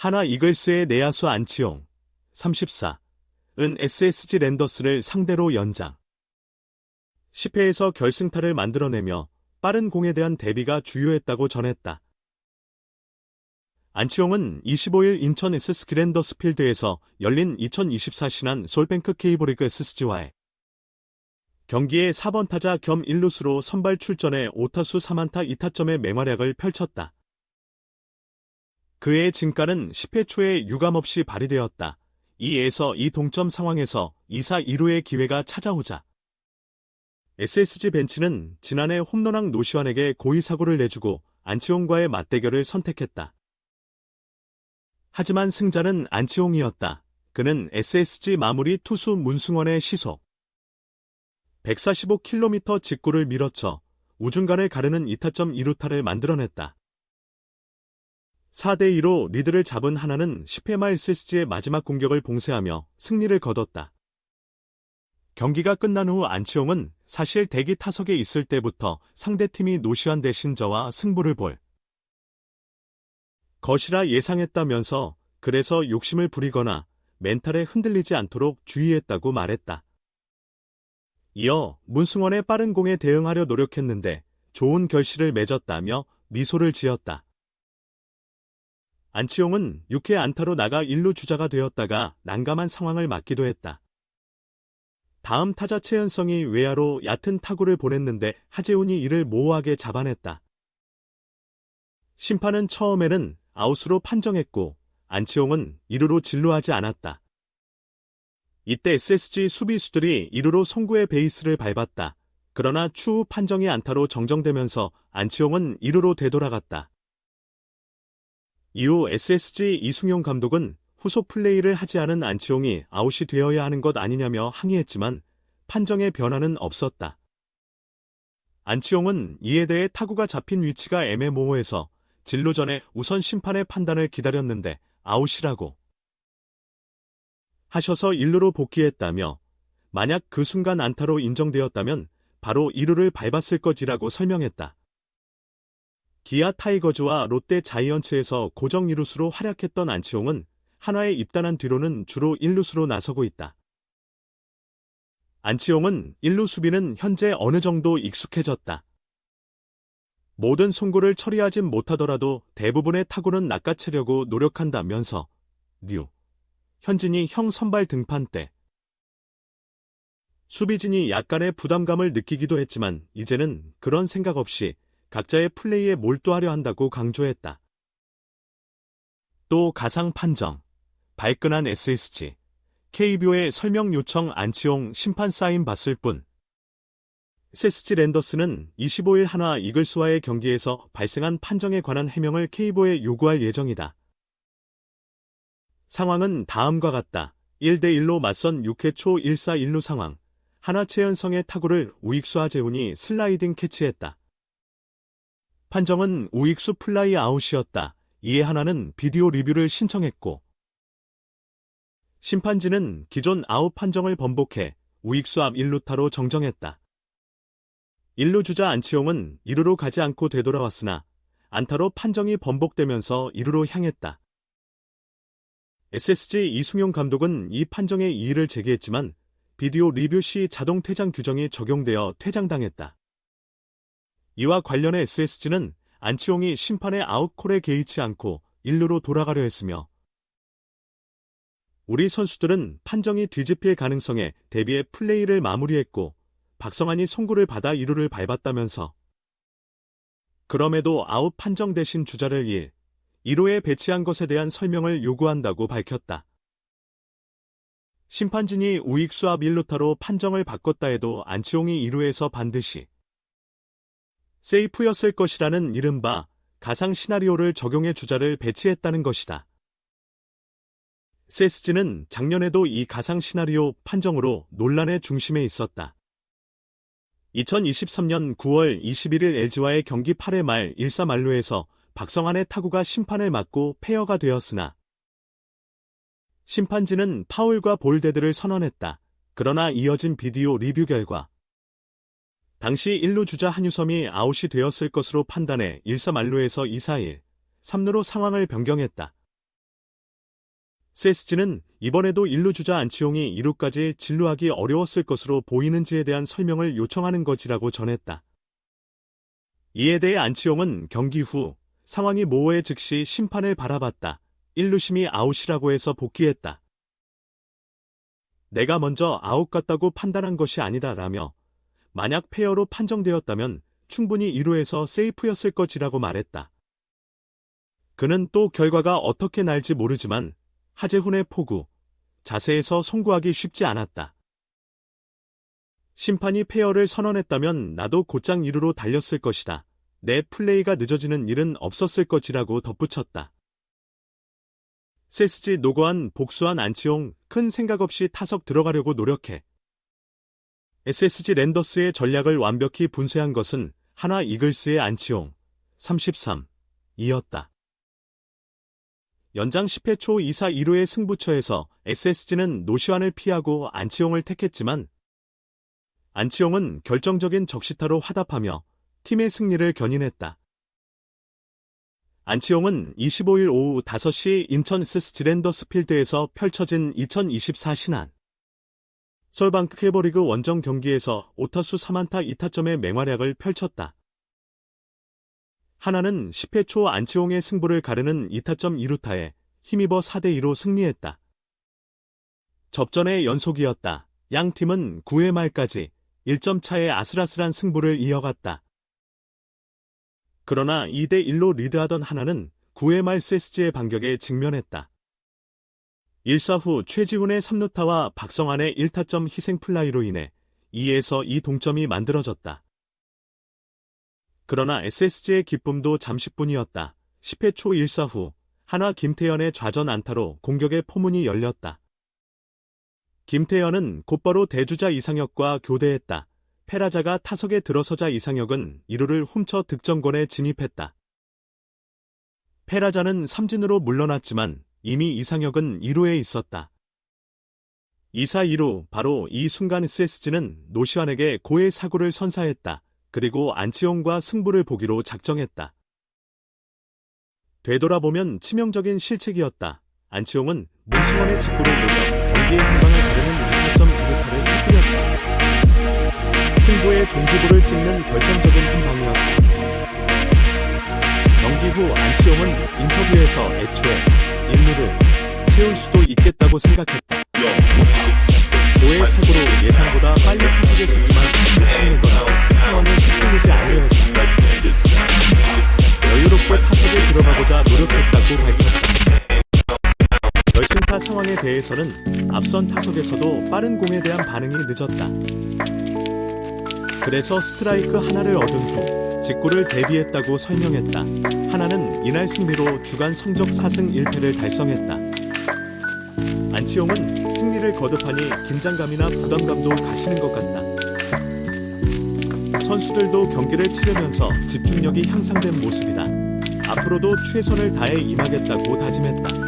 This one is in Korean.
하나 이글스의 내야수 안치홍 34은 SSG 랜더스를 상대로 연장 10회에서 결승타를 만들어내며 빠른 공에 대한 대비가 주요했다고 전했다. 안치홍은 25일 인천 SSG 랜더스 필드에서 열린 2024 신한 솔뱅크 K리그 SSG와의 경기에 4번 타자 겸 1루수로 선발 출전해 5타수 3안타 2타점의 맹활약을 펼쳤다. 그의 진가는 10회 초에 유감없이 발휘되었다. 2에서 2 동점 상황에서 2사 2루의 기회가 찾아오자 SSG 벤치는 지난해 홈런왕 노시환에게 고의사고를 내주고 안치홍과의 맞대결을 선택했다. 하지만 승자는 안치홍이었다. 그는 SSG 마무리 투수 문승원의 시속 145km 직구를 밀어쳐 우중간을 가르는 2타점 2루타를 만들어냈다. 4대2로 리드를 잡은 하나는 10회 말 SSG의 마지막 공격을 봉쇄하며 승리를 거뒀다. 경기가 끝난 후 안치홍은 사실 대기 타석에 있을 때부터 상대팀이 노시환 대신 저와 승부를 볼 것이라 예상했다면서 그래서 욕심을 부리거나 멘탈에 흔들리지 않도록 주의했다고 말했다. 이어 문승원의 빠른 공에 대응하려 노력했는데 좋은 결실을 맺었다며 미소를 지었다. 안치홍은 6회 안타로 나가 1루 주자가 되었다가 난감한 상황을 맞기도 했다. 다음 타자 최은성이 외야로 얕은 타구를 보냈는데 하재훈이 이를 모호하게 잡아냈다. 심판은 처음에는 아웃으로 판정했고 안치홍은 2루로 진루하지 않았다. 이때 SSG 수비수들이 2루로 송구의 베이스를 밟았다. 그러나 추후 판정이 안타로 정정되면서 안치홍은 2루로 되돌아갔다. 이후 SSG 이승용 감독은 후속 플레이를 하지 않은 안치홍이 아웃이 되어야 하는 것 아니냐며 항의했지만 판정의 변화는 없었다. 안치홍은 이에 대해 타구가 잡힌 위치가 애매모호해서 진루 전에 우선 심판의 판단을 기다렸는데 아웃이라고 하셔서 1루로 복귀했다며 만약 그 순간 안타로 인정되었다면 바로 2루를 밟았을 것이라고 설명했다. 기아 타이거즈와 롯데 자이언츠에서 고정 2루수로 활약했던 안치홍은 한화에 입단한 뒤로는 주로 1루수로 나서고 있다. 안치홍은 1루 수비는 현재 어느 정도 익숙해졌다. 모든 송구를 처리하진 못하더라도 대부분의 타구는 낚아채려고 노력한다면서 현진이 형 선발 등판 때 수비진이 약간의 부담감을 느끼기도 했지만 이제는 그런 생각 없이 각자의 플레이에 몰두하려 한다고 강조했다. 또 가상 판정, 발끈한 SSG, KBO의 설명 요청 안치홍 심판 사인 봤을 뿐. SSG 랜더스는 25일 한화 이글스와의 경기에서 발생한 판정에 관한 해명을 KBO에 요구할 예정이다. 상황은 다음과 같다. 1대1로 맞선 6회 초 1사 1루 상황. 한화 최은성의 타구를 우익수 하재훈이 슬라이딩 캐치했다. 판정은 우익수 플라이 아웃이었다. 이에 한화는 비디오 리뷰를 신청했고 심판진은 기존 아웃 판정을 번복해 우익수 앞 1루타로 정정했다. 1루 주자 안치홍은 2루로 가지 않고 되돌아왔으나 안타로 판정이 번복되면서 2루로 향했다. SSG 이승용 감독은 이 판정에 이의를 제기했지만 비디오 리뷰 시 자동 퇴장 규정이 적용되어 퇴장당했다. 이와 관련해 SSG는 안치홍이 심판의 아웃콜에 개의치 않고 1루로 돌아가려 했으며 우리 선수들은 판정이 뒤집힐 가능성에 대비해 플레이를 마무리했고 박성환이 송구를 받아 2루를 밟았다면서 그럼에도 아웃 판정 대신 주자를 2루에 배치한 것에 대한 설명을 요구한다고 밝혔다. 심판진이 우익수 앞 1루타로 판정을 바꿨다 해도 안치홍이 2루에서 반드시 세이프였을 것이라는 이른바 가상 시나리오를 적용해 주자를 배치했다는 것이다. SSG는 작년에도 이 가상 시나리오 판정으로 논란의 중심에 있었다. 2023년 9월 21일 LG와의 경기 8회 말 1사 만루에서 박성환의 타구가 심판을 맞고 페어가 되었으나 심판진은 파울과 볼데드를 선언했다. 그러나 이어진 비디오 리뷰 결과 당시 1루 주자 한유섬이 아웃이 되었을 것으로 판단해 1사 만루에서 2사 1, 3루로 상황을 변경했다. 세스지는 이번에도 1루 주자 안치홍이 2루까지 진루하기 어려웠을 것으로 보이는지에 대한 설명을 요청하는 것이라고 전했다. 이에 대해 안치홍은 경기 후 상황이 모호해 즉시 심판을 바라봤다. 1루심이 아웃이라고 해서 복귀했다. 내가 먼저 아웃 같다고 판단한 것이 아니다 라며 만약 페어로 판정되었다면 충분히 2루에서 세이프였을 것이라고 말했다. 그는 또 결과가 어떻게 날지 모르지만 하재훈의 포구, 자세에서 송구하기 쉽지 않았다. 심판이 페어를 선언했다면 나도 곧장 2루로 달렸을 것이다. 내 플레이가 늦어지는 일은 없었을 것이라고 덧붙였다. 세스지 노고한 복수한 안치홍 큰 생각 없이 타석 들어가려고 노력해. SSG 랜더스의 전략을 완벽히 분쇄한 것은 하나 이글스의 안치홍 33이었다. 연장 10회 초 2사 2루의 승부처에서 SSG는 노시환을 피하고 안치홍을 택했지만 안치홍은 결정적인 적시타로 화답하며 팀의 승리를 견인했다. 안치홍은 25일 오후 5시 인천 SSG 랜더스 필드에서 펼쳐진 2024 신한 서울bank 케이버리그 원정 경기에서 5타수 3안타 2타점의 맹활약을 펼쳤다. 하나는 10회 초 안치홍의 승부를 가르는 2타점 2루타에 힘입어 4대2로 승리했다. 접전의 연속이었다. 양 팀은 9회 말까지 1점 차의 아슬아슬한 승부를 이어갔다. 그러나 2대1로 리드하던 하나는 9회 말 SSG의 반격에 직면했다. 1사 후 최지훈의 3루타와 박성환의 1타점 희생플라이로 인해 2에서 2 동점이 만들어졌다. 그러나 SSG의 기쁨도 잠시뿐이었다. 10회 초 1사 후 하나 김태현의 좌전 안타로 공격의 포문이 열렸다. 김태현은 곧바로 대주자 이상혁과 교대했다. 페라자가 타석에 들어서자 이상혁은 2루를 훔쳐 득점권에 진입했다. 페라자는 삼진으로 물러났지만 이미 이상혁은 2루에 있었다. 2사 2루 바로 이 순간 SSG는 노시환에게 고의 사구를 선사했다. 그리고 안치홍과 승부를 보기로 작정했다. 되돌아보면 치명적인 실책이었다. 안치홍은 문승원의 직구를 노려 경기의 한방을 가르는 2타점 2루타를 터뜨렸다. 승부의 종지부를 찍는 결정적인 한 방이었다. 경기 후 안치홍은 인터뷰에서 애초에 1루를 채울 수도 있겠다고 생각했다. 고의 사고로 예상보다 빨리 타석에 섰지만 욕심내거나 상황을 휩쓸리지 않으려 했다. 여유롭게 타석에 들어가고자 노력했다고 밝혔다. 결승타 상황에 대해서는 앞선 타석에서도 빠른 공에 대한 반응이 늦었다. 그래서 스트라이크 하나를 얻은 후 직구를 대비했다고 설명했다. 하나는 이날 승리로 주간 성적 4승 1패를 달성했다. 안치홍은 승리를 거듭하니 긴장감이나 부담감도 가시는 것 같다. 선수들도 경기를 치르면서 집중력이 향상된 모습이다. 앞으로도 최선을 다해 임하겠다고 다짐했다.